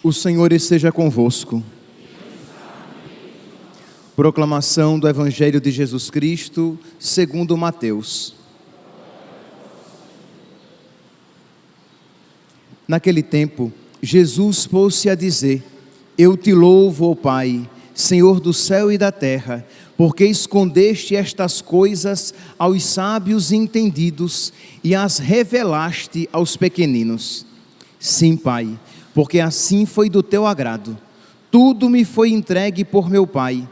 O Senhor esteja convosco. Proclamação do Evangelho de Jesus Cristo, segundo Mateus. Naquele tempo, Jesus pôs-se a dizer: Eu te louvo, ó Pai, Senhor do céu e da terra, porque escondeste estas coisas aos sábios e entendidos e as revelaste aos pequeninos. Sim, Pai, porque assim foi do teu agrado. Tudo me foi entregue por meu Pai,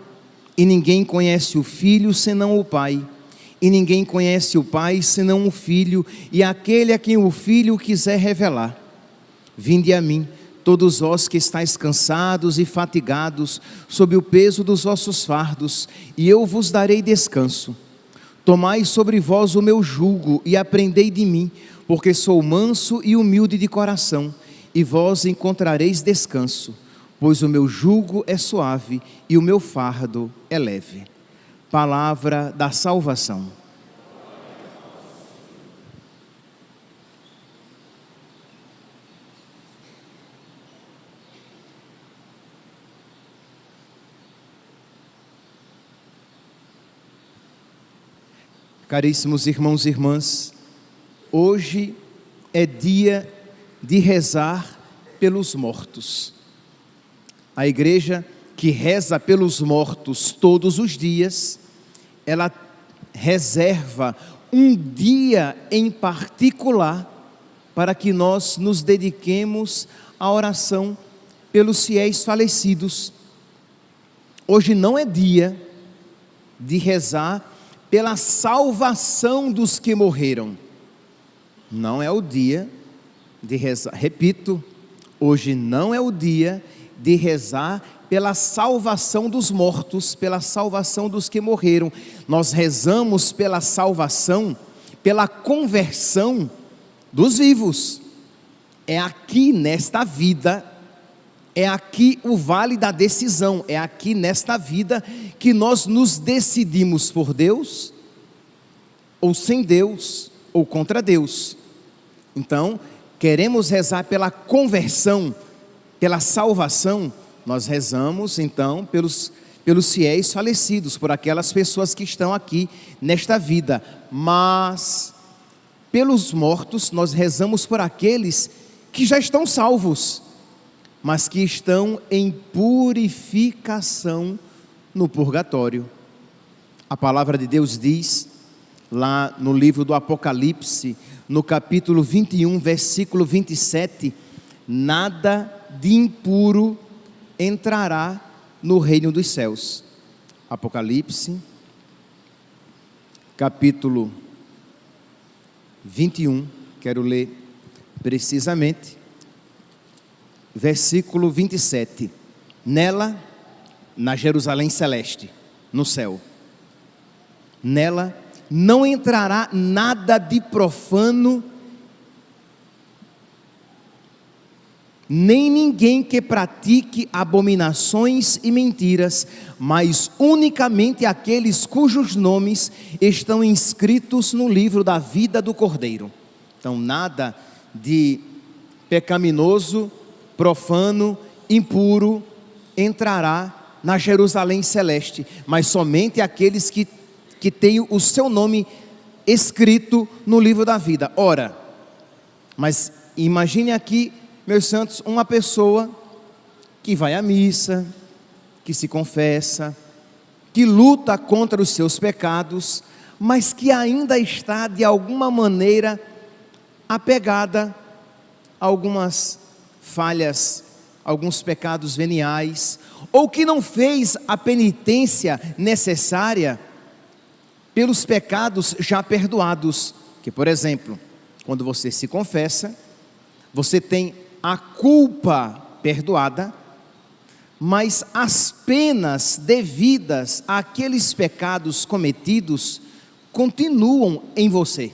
e ninguém conhece o Filho senão o Pai, e ninguém conhece o Pai senão o Filho, e aquele a quem o Filho quiser revelar. Vinde a mim, todos vós que estáis cansados e fatigados, sob o peso dos vossos fardos, e eu vos darei descanso. Tomai sobre vós o meu jugo e aprendei de mim, porque sou manso e humilde de coração, e vós encontrareis descanso, pois o meu jugo é suave e o meu fardo é leve. Palavra da salvação. Caríssimos irmãos e irmãs, hoje é dia de rezar pelos mortos. A igreja que reza pelos mortos todos os dias, ela reserva um dia em particular para que nós nos dediquemos à oração pelos fiéis falecidos. Hoje não é dia de rezar pela salvação dos que morreram. Não é o dia de rezar, repito, hoje não é o dia de rezar pela salvação dos mortos, pela salvação dos que morreram. Nós rezamos pela salvação, pela conversão dos vivos. É aqui nesta vida, é aqui o vale da decisão, é aqui nesta vida que nós nos decidimos por Deus, ou sem Deus, ou contra Deus. Então, queremos rezar pela conversão, pela salvação, nós rezamos então pelos fiéis falecidos, por aquelas pessoas que estão aqui nesta vida, mas pelos mortos nós rezamos por aqueles que já estão salvos, mas que estão em purificação no purgatório. A palavra de Deus diz, lá no livro do Apocalipse, no capítulo 21, versículo 27, nada de impuro entrará no reino dos céus. Apocalipse, capítulo 21, quero ler precisamente, versículo 27. Nela, na Jerusalém celeste, no céu, nela não entrará nada de profano, nem ninguém que pratique abominações e mentiras, mas unicamente aqueles cujos nomes estão inscritos no livro da vida do Cordeiro. Então, nada de pecaminoso, profano, impuro entrará na Jerusalém celeste, mas somente aqueles que têm o seu nome escrito no livro da vida. Ora, mas imagine aqui, meus santos, uma pessoa que vai à missa, que se confessa, que luta contra os seus pecados, mas que ainda está de alguma maneira apegada a algumas falhas, alguns pecados veniais, ou que não fez a penitência necessária pelos pecados já perdoados. Que, por exemplo, quando você se confessa, você tem a culpa perdoada, mas as penas devidas àqueles pecados cometidos continuam em você.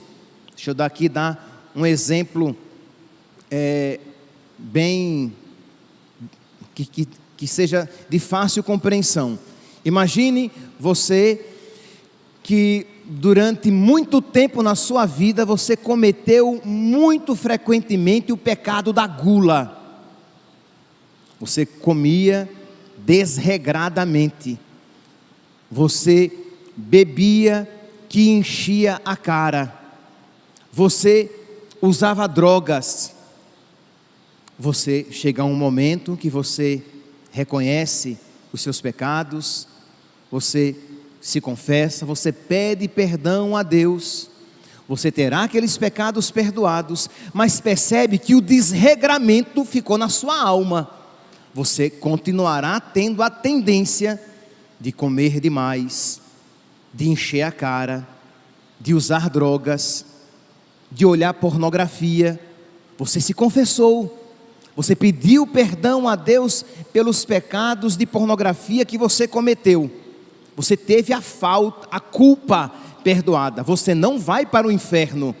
Deixa eu dar um exemplo bem que seja de fácil compreensão. Imagine você que durante muito tempo na sua vida você cometeu muito frequentemente o pecado da gula. Você comia desregradamente. Você bebia que enchia a cara. Você usava drogas. Você chega a um momento que você reconhece os seus pecados, você se confessa, você pede perdão a Deus, você terá aqueles pecados perdoados, mas percebe que o desregramento ficou na sua alma. Você continuará tendo a tendência de comer demais, de encher a cara, de usar drogas, de olhar pornografia. Você se confessou, você pediu perdão a Deus pelos pecados de pornografia que você cometeu. Você teve a culpa perdoada. Você não vai para o inferno.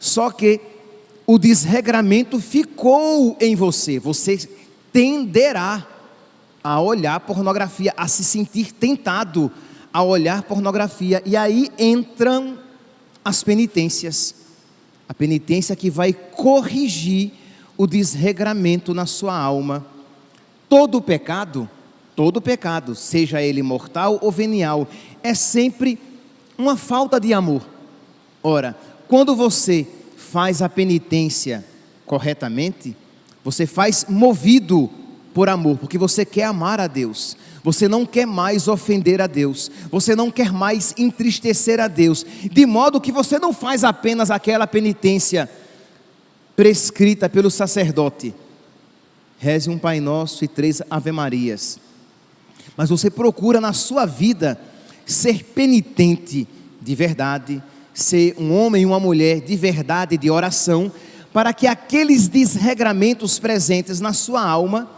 Só que o desregramento ficou em você. Você tenderá a olhar pornografia, a se sentir tentado a olhar pornografia. E aí entram as penitências. A penitência que vai corrigir o desregramento na sua alma. Todo pecado, seja ele mortal ou venial, é sempre uma falta de amor. Ora, quando você faz a penitência corretamente, você faz movido por amor, porque você quer amar a Deus, você não quer mais ofender a Deus, você não quer mais entristecer a Deus, de modo que você não faz apenas aquela penitência prescrita pelo sacerdote, reze um Pai Nosso e 3 Ave Marias, mas você procura na sua vida ser penitente de verdade, ser um homem e uma mulher de verdade, de oração, para que aqueles desregramentos presentes na sua alma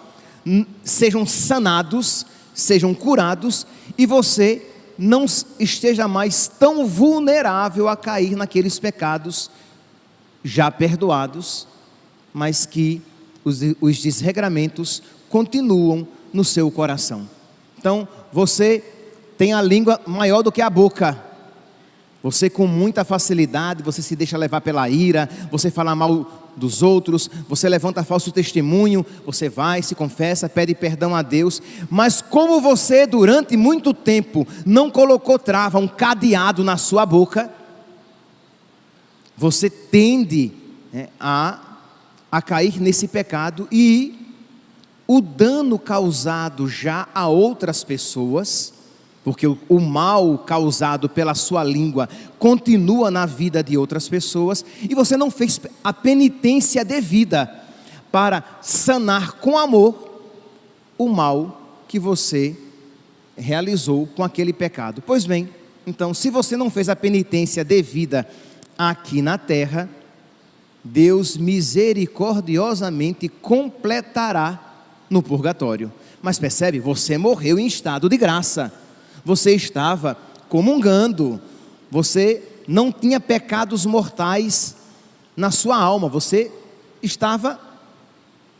sejam sanados, sejam curados, e você não esteja mais tão vulnerável a cair naqueles pecados já perdoados, mas que os desregramentos continuam no seu coração. Então, você tem a língua maior do que a boca. Você com muita facilidade, você se deixa levar pela ira, você fala mal dos outros, você levanta falso testemunho, você vai, se confessa, pede perdão a Deus, mas como você durante muito tempo não colocou trava, um cadeado na sua boca, você tende a cair nesse pecado, e o dano causado já a outras pessoas, porque o mal causado pela sua língua continua na vida de outras pessoas, e você não fez a penitência devida para sanar com amor o mal que você realizou com aquele pecado. Pois bem, então, se você não fez a penitência devida aqui na terra, Deus misericordiosamente completará no purgatório. Mas percebe, você morreu em estado de graça, você estava comungando, você não tinha pecados mortais na sua alma, você estava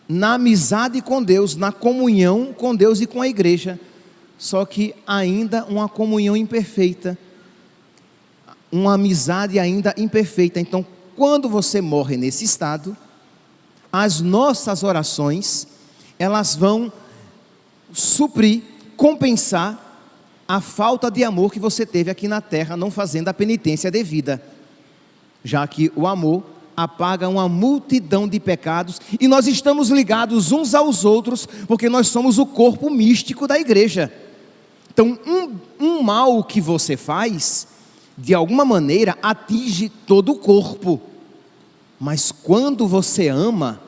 na amizade com Deus, na comunhão com Deus e com a igreja, só que ainda uma comunhão imperfeita, uma amizade ainda imperfeita. Então, quando você morre nesse estado, as nossas orações, elas vão suprir, compensar a falta de amor que você teve aqui na terra, não fazendo a penitência devida, já que o amor apaga uma multidão de pecados, e nós estamos ligados uns aos outros, porque nós somos o corpo místico da igreja. Então, um mal que você faz, de alguma maneira, atinge todo o corpo, mas quando você ama,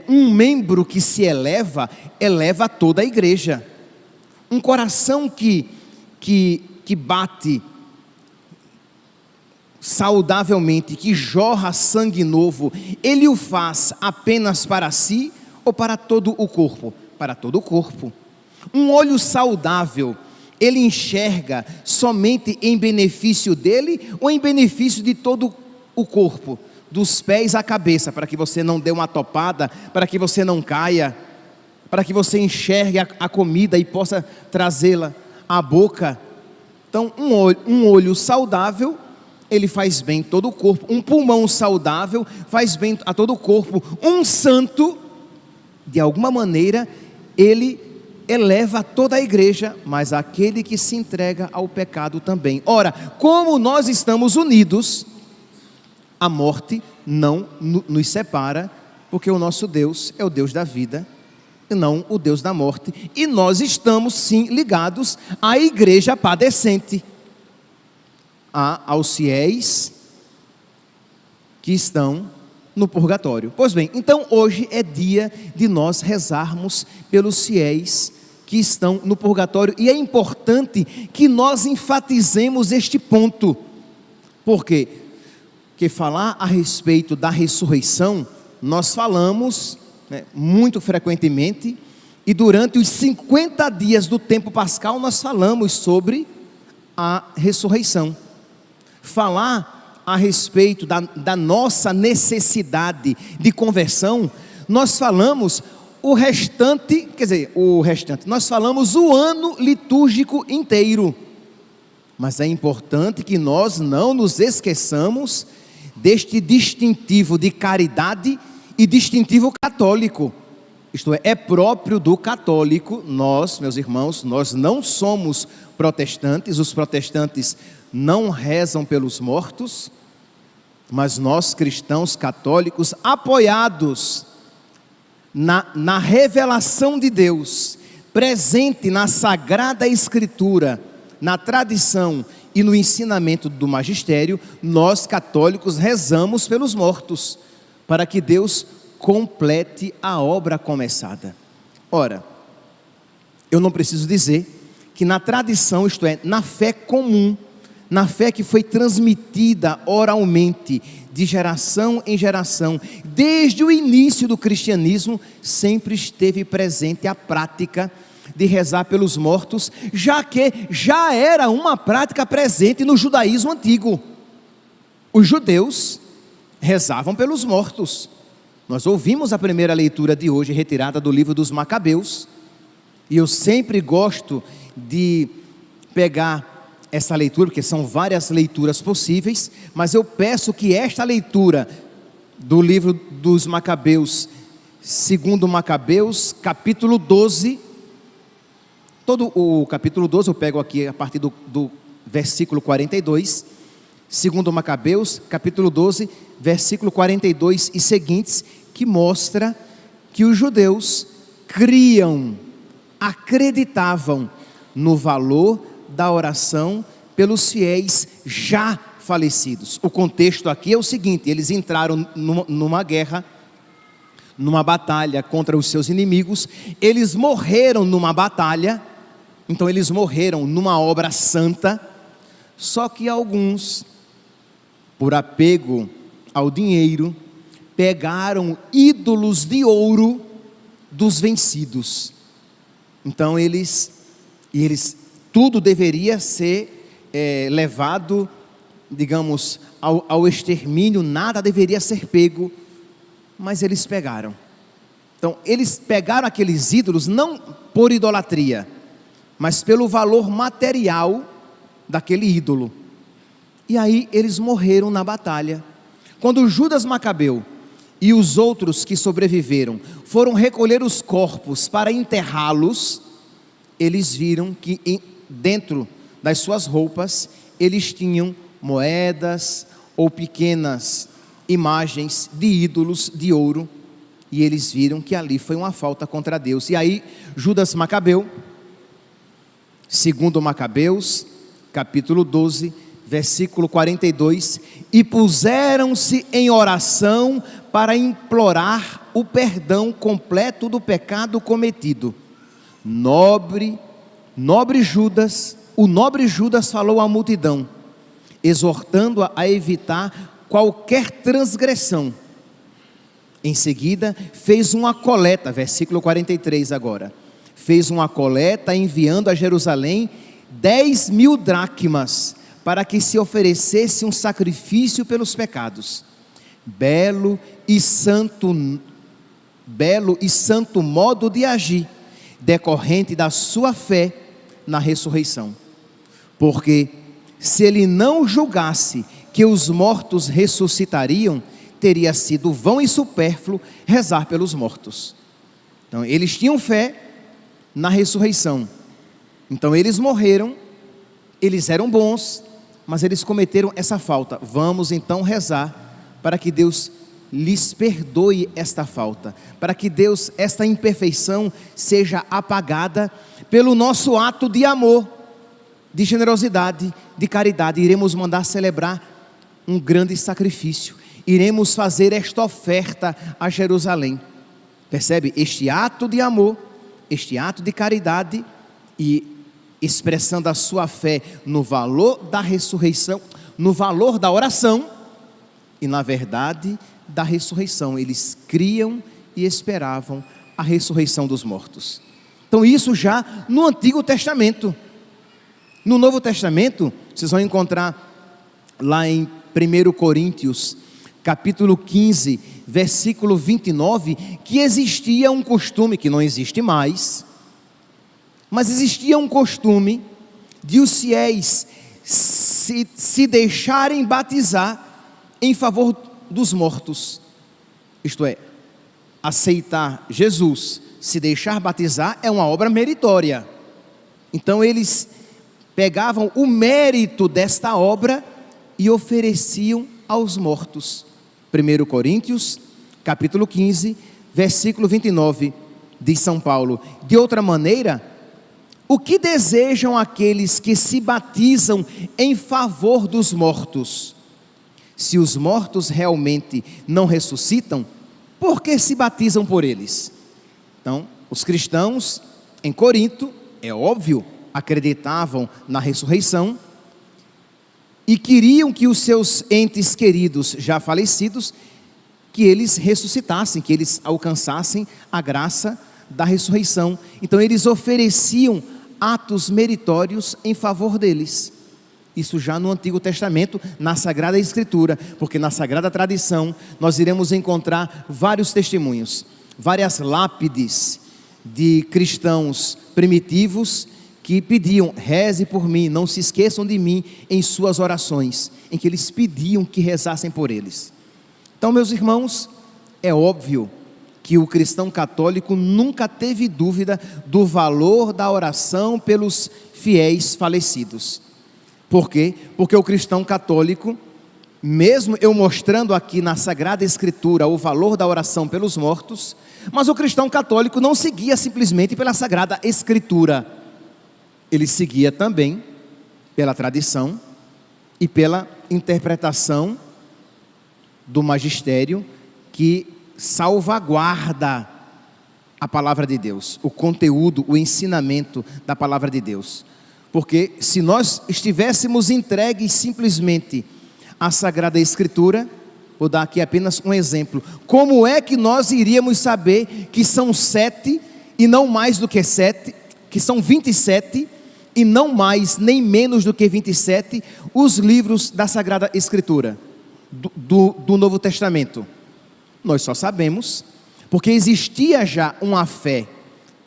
um membro que se eleva toda a igreja. Um coração que bate saudavelmente, que jorra sangue novo, ele o faz apenas para si ou para todo o corpo? Para todo o corpo. Um olho saudável, ele enxerga somente em benefício dele ou em benefício de todo o corpo, dos pés à cabeça, para que você não dê uma topada, para que você não caia, para que você enxergue a comida e possa trazê-la à boca. Então, um olho saudável, ele faz bem todo o corpo. Um pulmão saudável faz bem a todo o corpo. Um santo de alguma maneira, ele eleva toda a igreja, mas aquele que se entrega ao pecado também. Ora, como nós estamos unidos, a morte não nos separa, porque o nosso Deus é o Deus da vida, e não o Deus da morte, e nós estamos sim ligados à igreja padecente, aos fiéis que estão no purgatório. Pois bem, então hoje é dia de nós rezarmos pelos fiéis que estão no purgatório, e é importante que nós enfatizemos este ponto. Por quê? Porque falar a respeito da ressurreição, nós falamos, né, muito frequentemente, e durante os 50 dias do tempo pascal nós falamos sobre a ressurreição. Falar a respeito da nossa necessidade de conversão, nós falamos nós falamos o ano litúrgico inteiro, mas é importante que nós não nos esqueçamos deste distintivo de caridade e distintivo católico, isto é próprio do católico. Nós, meus irmãos, nós não somos protestantes, os protestantes não rezam pelos mortos, mas nós cristãos católicos, apoiados na revelação de Deus, presente na Sagrada Escritura, na tradição e no ensinamento do magistério, nós católicos rezamos pelos mortos, para que Deus complete a obra começada. Ora, eu não preciso dizer que na tradição, isto é, na fé comum, na fé que foi transmitida oralmente, de geração em geração, desde o início do cristianismo, sempre esteve presente a prática de rezar pelos mortos, já que já era uma prática presente no judaísmo antigo. Os judeus rezavam pelos mortos. Nós ouvimos a primeira leitura de hoje, retirada do livro dos Macabeus, e eu sempre gosto de pegar essa leitura, porque são várias leituras possíveis, mas eu peço que esta leitura do livro dos Macabeus, segundo Macabeus, capítulo 12, todo o capítulo 12 eu pego aqui a partir do versículo 42, segundo Macabeus, capítulo 12, versículo 42 e seguintes, que mostra que os judeus acreditavam no valor da oração pelos fiéis já falecidos. O contexto aqui é o seguinte: eles entraram numa guerra, numa batalha contra os seus inimigos, eles morreram numa batalha, então eles morreram numa obra santa, só que alguns, por apego ao dinheiro, pegaram ídolos de ouro dos vencidos. Então tudo deveria ser levado, digamos, ao extermínio, nada deveria ser pego, mas eles pegaram. Então eles pegaram aqueles ídolos não por idolatria, mas pelo valor material daquele ídolo, e aí eles morreram na batalha. Quando Judas Macabeu e os outros que sobreviveram foram recolher os corpos para enterrá-los, eles viram que dentro das suas roupas eles tinham moedas ou pequenas imagens de ídolos de ouro, e eles viram que ali foi uma falta contra Deus. E aí Judas Macabeu, segundo Macabeus, capítulo 12, versículo 42, e puseram-se em oração para implorar o perdão completo do pecado cometido. O nobre Judas falou à multidão, exortando-a a evitar qualquer transgressão. Em seguida, fez uma coleta, versículo 43 agora, fez uma coleta enviando a Jerusalém 10.000 dracmas, para que se oferecesse um sacrifício pelos pecados. Belo e santo modo de agir, decorrente da sua fé na ressurreição. Porque se ele não julgasse que os mortos ressuscitariam, teria sido vão e supérfluo rezar pelos mortos. Então, eles tinham fé na ressurreição. Então, eles morreram, eles eram bons, mas eles cometeram essa falta. Vamos então rezar para que Deus lhes perdoe esta falta, para que Deus, esta imperfeição, seja apagada pelo nosso ato de amor, de generosidade, de caridade. Iremos mandar celebrar um grande sacrifício, iremos fazer esta oferta a Jerusalém. Percebe? Este ato de amor, este ato de caridade e expressando a sua fé no valor da ressurreição, no valor da oração e na verdade da ressurreição. Eles criam e esperavam a ressurreição dos mortos. Então isso já no Antigo Testamento. No Novo Testamento, vocês vão encontrar lá em 1 Coríntios, capítulo 15, versículo 29, que existia um costume, que não existe mais, mas existia um costume de os fiéis se deixarem batizar em favor dos mortos. Isto é, aceitar Jesus, se deixar batizar é uma obra meritória. Então eles pegavam o mérito desta obra e ofereciam aos mortos. 1 Coríntios, capítulo 15, versículo 29, diz São Paulo: de outra maneira, o que desejam aqueles que se batizam em favor dos mortos? Se os mortos realmente não ressuscitam, por que se batizam por eles? Então, os cristãos em Corinto, é óbvio, acreditavam na ressurreição e queriam que os seus entes queridos já falecidos, que eles ressuscitassem, que eles alcançassem a graça da ressurreição. Então eles ofereciam atos meritórios em favor deles. Isso já no Antigo Testamento, na Sagrada Escritura, porque na Sagrada Tradição nós iremos encontrar vários testemunhos, várias lápides de cristãos primitivos que pediam: reze por mim, não se esqueçam de mim em suas orações, em que eles pediam que rezassem por eles. Então, meus irmãos, é óbvio que o cristão católico nunca teve dúvida do valor da oração pelos fiéis falecidos. Por quê? Porque o cristão católico, mesmo eu mostrando aqui na Sagrada Escritura o valor da oração pelos mortos, mas o cristão católico não seguia simplesmente pela Sagrada Escritura. Ele seguia também pela tradição e pela interpretação do magistério que salvaguarda a palavra de Deus, o conteúdo, o ensinamento da palavra de Deus. Porque se nós estivéssemos entregues simplesmente à Sagrada Escritura, vou dar aqui apenas um exemplo, como é que nós iríamos saber que são 7 e não mais do que 7, que são 27 e não mais nem menos do que 27 os livros da Sagrada Escritura, do Novo Testamento? Nós só sabemos porque existia já uma fé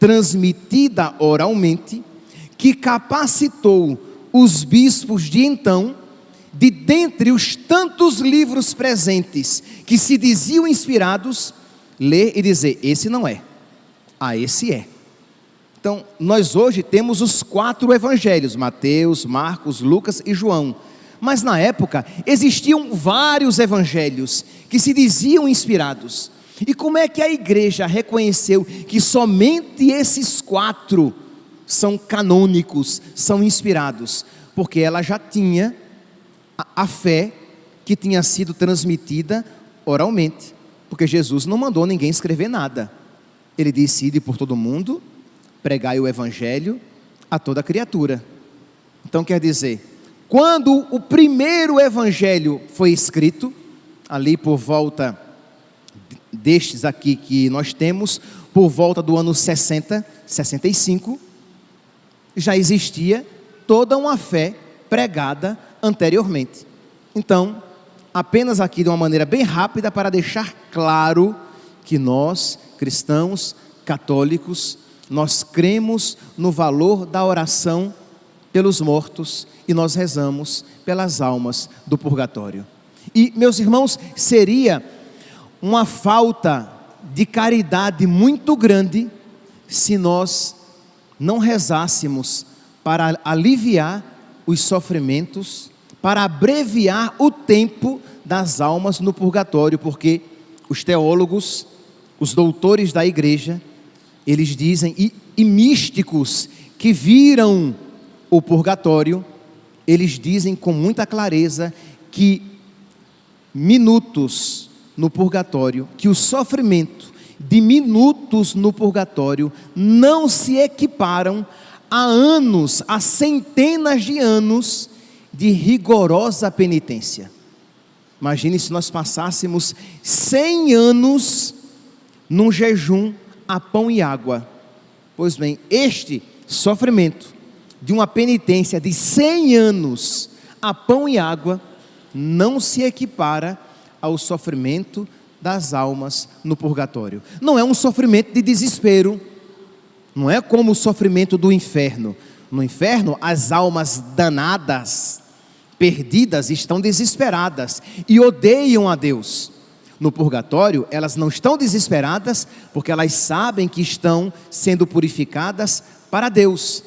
transmitida oralmente, que capacitou os bispos de então, de dentre os tantos livros presentes, que se diziam inspirados, ler e dizer: esse não é, esse é. Então, nós hoje temos os 4 evangelhos, Mateus, Marcos, Lucas e João. Mas na época, existiam vários evangelhos, que se diziam inspirados. E como é que a igreja reconheceu que somente esses 4 são canônicos, são inspirados? Porque ela já tinha a fé que tinha sido transmitida oralmente, porque Jesus não mandou ninguém escrever nada. Ele disse: ide por todo mundo, pregai o evangelho a toda criatura. Então quer dizer, quando o primeiro evangelho foi escrito, ali por volta destes aqui que nós temos, por volta do ano 60, 65, já existia toda uma fé pregada anteriormente. Então, apenas aqui de uma maneira bem rápida para deixar claro que nós, cristãos católicos, nós cremos no valor da oração pelos mortos e nós rezamos pelas almas do purgatório. E, meus irmãos, seria uma falta de caridade muito grande se nós não rezássemos para aliviar os sofrimentos, para abreviar o tempo das almas no purgatório, porque os teólogos, os doutores da igreja, eles dizem, e místicos que viram o purgatório, eles dizem com muita clareza que minutos no purgatório, que o sofrimento de minutos no purgatório não se equiparam a anos, a centenas de anos de rigorosa penitência. Imagine se nós passássemos 100 anos num jejum a pão e água. Pois bem, este sofrimento de uma penitência de 100 anos a pão e água não se equipara ao sofrimento das almas no purgatório. Não é um sofrimento de desespero, não é como o sofrimento do inferno. No inferno, as almas danadas, perdidas, estão desesperadas e odeiam a Deus. No purgatório, elas não estão desesperadas, porque elas sabem que estão sendo purificadas para Deus.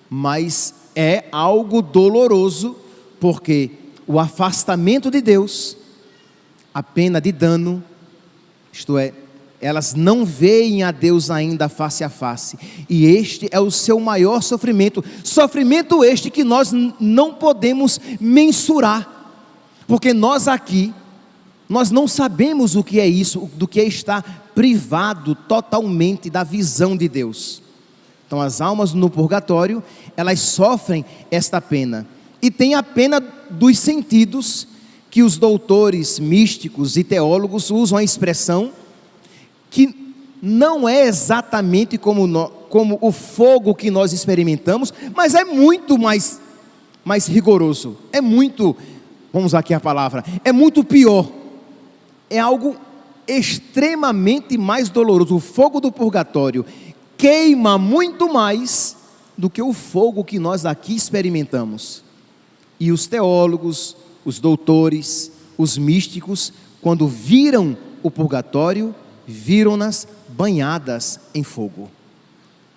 Mas é algo doloroso, porque o afastamento de Deus, a pena de dano, isto é, elas não veem a Deus ainda face a face, e este é o seu maior sofrimento, sofrimento este que nós não podemos mensurar, porque nós aqui, nós não sabemos o que é isso, do que é estar privado totalmente da visão de Deus. Então as almas no purgatório, elas sofrem esta pena, e tem a pena dos sentidos, que os doutores místicos e teólogos usam a expressão, que não é exatamente como o fogo que nós experimentamos, mas é muito mais rigoroso, é muito, vamos usar aqui a palavra, é muito pior, é algo extremamente mais doloroso. O fogo do purgatório queima muito mais do que o fogo que nós aqui experimentamos. E os teólogos, os doutores, os místicos, quando viram o purgatório, viram-nas banhadas em fogo.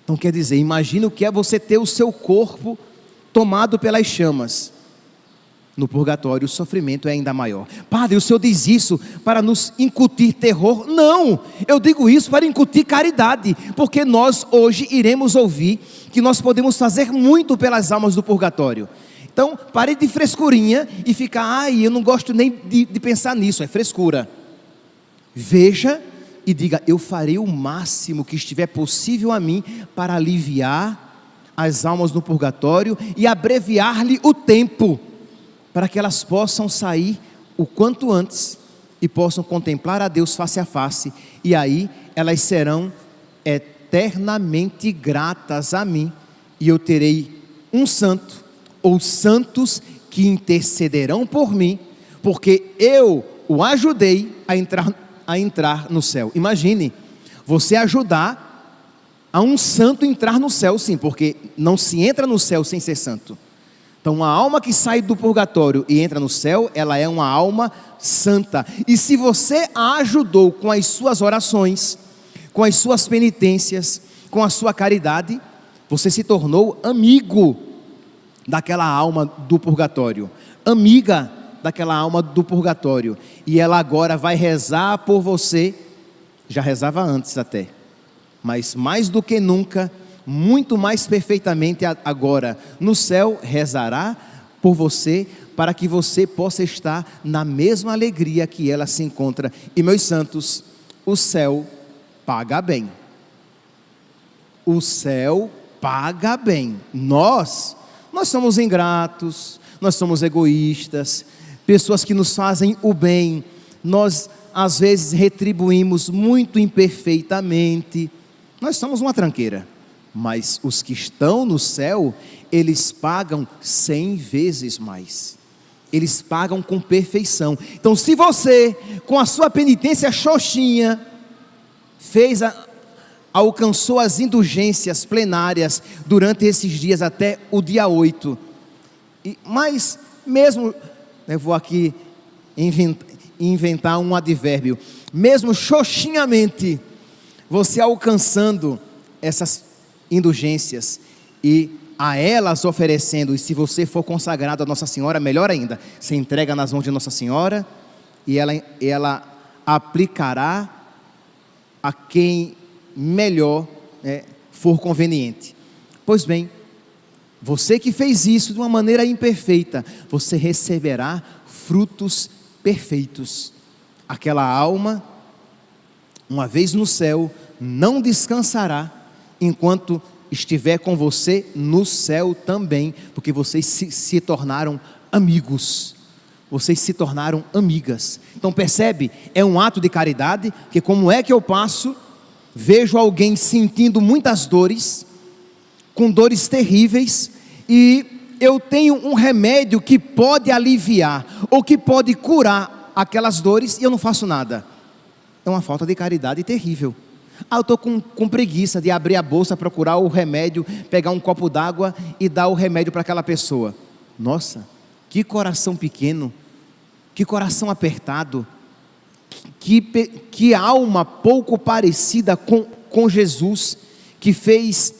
Então quer dizer, imagina o que é você ter o seu corpo tomado pelas chamas. No purgatório o sofrimento é ainda maior. Padre, o senhor diz isso para nos incutir terror? Não, eu digo isso para incutir caridade, porque nós hoje iremos ouvir que nós podemos fazer muito pelas almas do purgatório. Então pare de frescurinha e ficar, eu não gosto nem de pensar nisso, é frescura. Veja e diga, eu farei o máximo que estiver possível a mim para aliviar as almas no purgatório e abreviar-lhe o tempo, para que elas possam sair o quanto antes e possam contemplar a Deus face a face, e aí elas serão eternamente gratas a mim, e eu terei um santo, ou santos que intercederão por mim, porque eu o ajudei a entrar no céu. Imagine, você ajudar a um santo entrar no céu, sim, porque não se entra no céu sem ser santo. Então uma alma que sai do purgatório e entra no céu, ela é uma alma santa, e se você a ajudou com as suas orações, com as suas penitências, com a sua caridade, você se tornou amigo daquela alma do purgatório, amiga daquela alma do purgatório, e ela agora vai rezar por você, já rezava antes até, mas mais do que nunca, muito mais perfeitamente agora, no céu, rezará por você, para que você possa estar na mesma alegria que ela se encontra. E meus santos, o céu paga bem, o céu paga bem. Nós somos ingratos, nós somos egoístas, pessoas que nos fazem o bem, nós às vezes retribuímos muito imperfeitamente, nós somos uma tranqueira, mas os que estão no céu, eles pagam 100 vezes mais, eles pagam com perfeição. Então se você, com a sua penitência xoxinha, alcançou as indulgências plenárias durante esses dias até o dia 8, mas mesmo, eu vou aqui inventar um advérbio, mesmo xoxinhamente, você alcançando essas indulgências e a elas oferecendo, e se você for consagrado a Nossa Senhora, melhor ainda, você entrega nas mãos de Nossa Senhora e ela aplicará a quem melhor for conveniente. Pois bem, você que fez isso de uma maneira imperfeita, você receberá frutos perfeitos. Aquela alma, uma vez no céu, não descansará enquanto estiver com você no céu também, porque vocês se tornaram amigos, vocês se tornaram amigas. Então percebe, é um ato de caridade, que como é que eu passo, vejo alguém sentindo muitas dores, com dores terríveis, e eu tenho um remédio que pode aliviar, ou que pode curar aquelas dores, e eu não faço nada. É uma falta de caridade terrível. Eu estou com preguiça de abrir a bolsa, procurar o remédio, pegar um copo d'água e dar o remédio para aquela pessoa. Nossa, que coração pequeno, que coração apertado, que alma pouco parecida com Jesus, que fez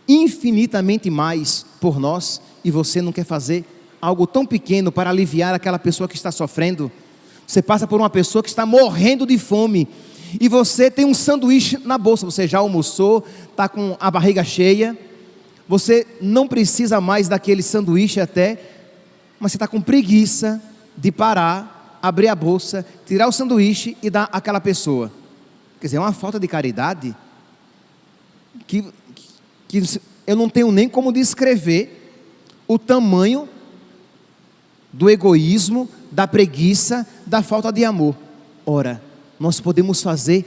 infinitamente mais por nós, e você não quer fazer algo tão pequeno para aliviar aquela pessoa que está sofrendo. Você passa por uma pessoa que está morrendo de fome, e você tem um sanduíche na bolsa, você já almoçou, está com a barriga cheia, você não precisa mais daquele sanduíche até, mas você está com preguiça de parar, abrir a bolsa, tirar o sanduíche e dar àquela pessoa. Quer dizer, é uma falta de caridade que eu não tenho nem como descrever o tamanho do egoísmo, da preguiça, da falta de amor. Ora, nós podemos fazer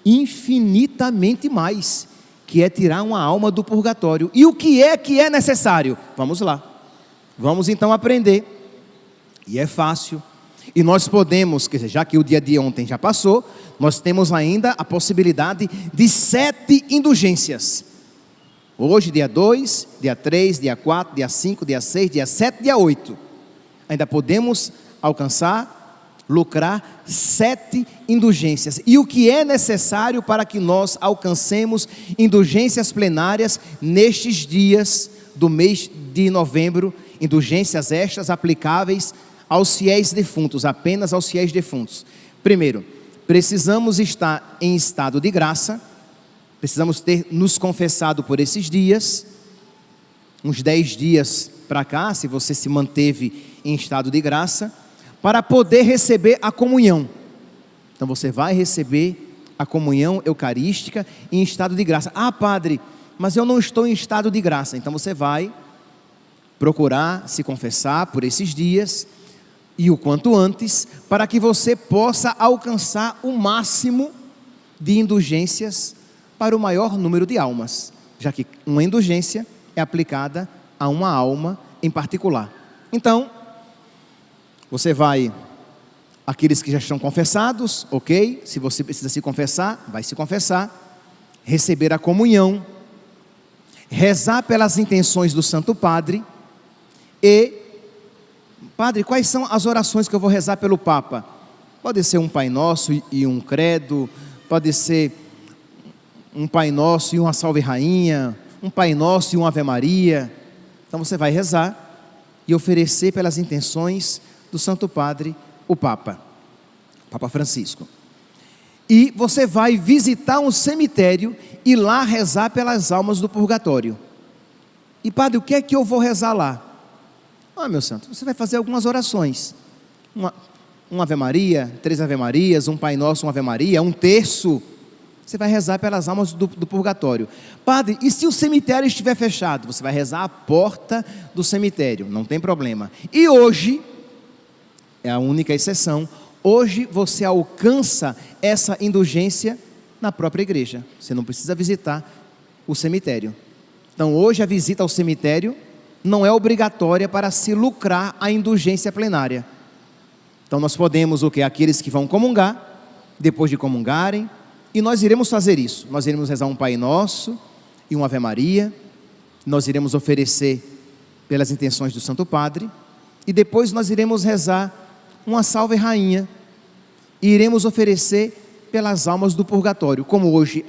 infinitamente mais, que é tirar uma alma do purgatório. E o que é necessário? Vamos lá, vamos então aprender, e é fácil, e nós podemos, quer dizer, já que o dia de ontem já passou, nós temos ainda a possibilidade de 7 indulgências, hoje dia 2, dia 3, dia 4, dia 5, dia 6, dia 7, dia 8, ainda podemos alcançar, lucrar 7 indulgências. E o que é necessário para que nós alcancemos indulgências plenárias nestes dias do mês de novembro, indulgências estas aplicáveis aos fiéis defuntos, apenas aos fiéis defuntos. Primeiro, precisamos estar em estado de graça, precisamos ter nos confessado por esses dias, uns 10 dias para cá, se você se manteve em estado de graça, para poder receber a comunhão. Então você vai receber a comunhão eucarística em estado de graça. Padre, mas eu não estou em estado de graça. Então você vai procurar se confessar por esses dias, e o quanto antes, para que você possa alcançar o máximo de indulgências para o maior número de almas, já que uma indulgência é aplicada a uma alma em particular. Então, você vai, aqueles que já estão confessados, ok? Se você precisa se confessar, vai se confessar, receber a comunhão, rezar pelas intenções do Santo Padre. E, Padre, quais são as orações que eu vou rezar pelo Papa? Pode ser um Pai Nosso e um Credo, pode ser um Pai Nosso e uma Salve Rainha, um Pai Nosso e uma Ave Maria. Então você vai rezar e oferecer pelas intenções do Santo Padre, o Papa Francisco. E você vai visitar um cemitério e lá rezar pelas almas do purgatório. E Padre, o que é que eu vou rezar lá? Meu santo, você vai fazer algumas orações, uma Ave Maria, 3 Ave Marias, um Pai Nosso, uma Ave Maria, um terço. Você vai rezar pelas almas do purgatório. Padre, e se o cemitério estiver fechado? Você vai rezar à porta do cemitério, não tem problema. E hoje, é a única exceção, hoje você alcança essa indulgência na própria igreja. Você não precisa visitar o cemitério. Então hoje a visita ao cemitério não é obrigatória para se lucrar a indulgência plenária. Então nós podemos, aqueles que vão comungar, depois de comungarem, e nós iremos fazer isso. Nós iremos rezar um Pai Nosso e uma Ave Maria, nós iremos oferecer pelas intenções do Santo Padre, e depois nós iremos rezar uma Salve Rainha, e iremos oferecer pelas almas do purgatório. Como hoje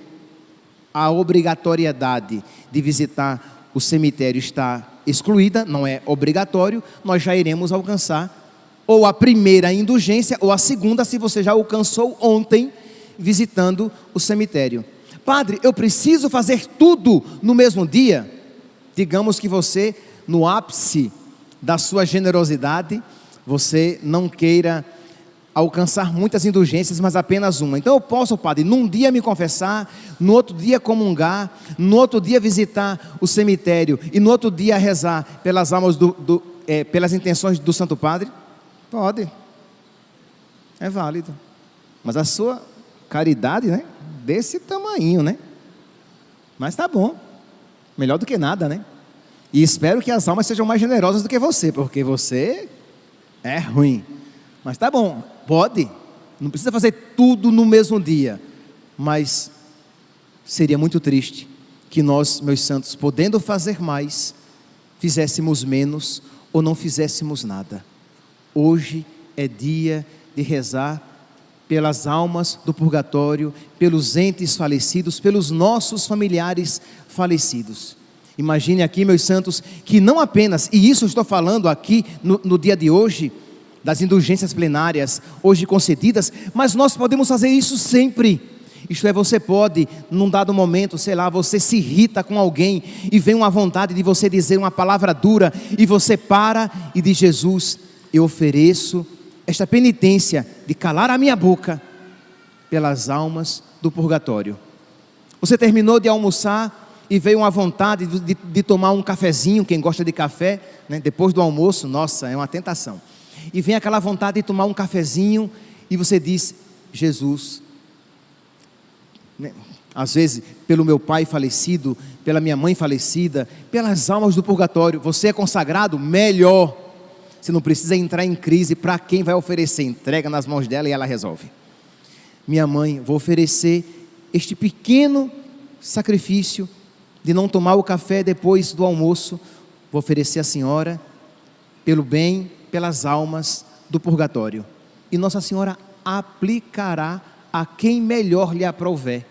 a obrigatoriedade de visitar o cemitério está excluída, não é obrigatório, nós já iremos alcançar ou a primeira indulgência ou a segunda, se você já alcançou ontem visitando o cemitério. Padre, eu preciso fazer tudo no mesmo dia? Digamos que você, no ápice da sua generosidade, você não queira alcançar muitas indulgências, mas apenas uma. Então eu posso, padre, num dia me confessar, no outro dia comungar, no outro dia visitar o cemitério e no outro dia rezar pelas almas pelas intenções do Santo Padre? Pode, é válido, mas a sua caridade, né, desse tamanho, né, mas tá bom, melhor do que nada, né, e espero que as almas sejam mais generosas do que você, porque você é ruim, mas tá bom, pode, não precisa fazer tudo no mesmo dia, mas seria muito triste que nós, meus santos, podendo fazer mais, fizéssemos menos ou não fizéssemos nada. Hoje é dia de rezar pelas almas do purgatório, pelos entes falecidos, pelos nossos familiares falecidos. Imagine aqui, meus santos, que não apenas, e isso eu estou falando aqui no dia de hoje, das indulgências plenárias hoje concedidas, mas nós podemos fazer isso sempre. Isto é, você pode, num dado momento, sei lá, você se irrita com alguém e vem uma vontade de você dizer uma palavra dura e você para e diz: Jesus, eu ofereço esta penitência de calar a minha boca pelas almas do purgatório. Você terminou de almoçar e veio uma vontade de tomar um cafezinho, quem gosta de café, né, depois do almoço, nossa, é uma tentação. E vem aquela vontade de tomar um cafezinho e você diz: Jesus, né, às vezes pelo meu pai falecido, pela minha mãe falecida, pelas almas do purgatório, você é consagrado? Melhor. Você não precisa entrar em crise. Para quem vai oferecer? Entrega nas mãos dela e ela resolve. Minha mãe, vou oferecer este pequeno sacrifício de não tomar o café depois do almoço. Vou oferecer à senhora pelo bem, pelas almas do purgatório. E Nossa Senhora aplicará a quem melhor lhe aprouver.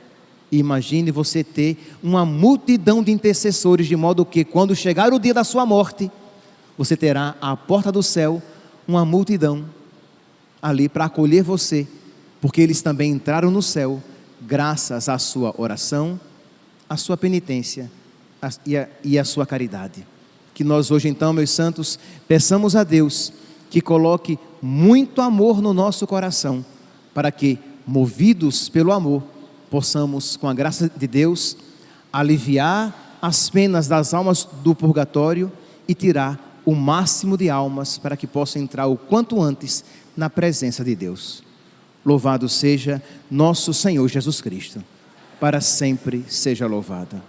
E imagine você ter uma multidão de intercessores, de modo que quando chegar o dia da sua morte, você terá à porta do céu uma multidão ali para acolher você, porque eles também entraram no céu graças à sua oração, à sua penitência e à sua caridade. Que nós hoje então, meus santos, peçamos a Deus que coloque muito amor no nosso coração, para que, movidos pelo amor, possamos, com a graça de Deus, aliviar as penas das almas do purgatório e tirar o máximo de almas para que possam entrar o quanto antes na presença de Deus. Louvado seja nosso Senhor Jesus Cristo, para sempre seja louvado.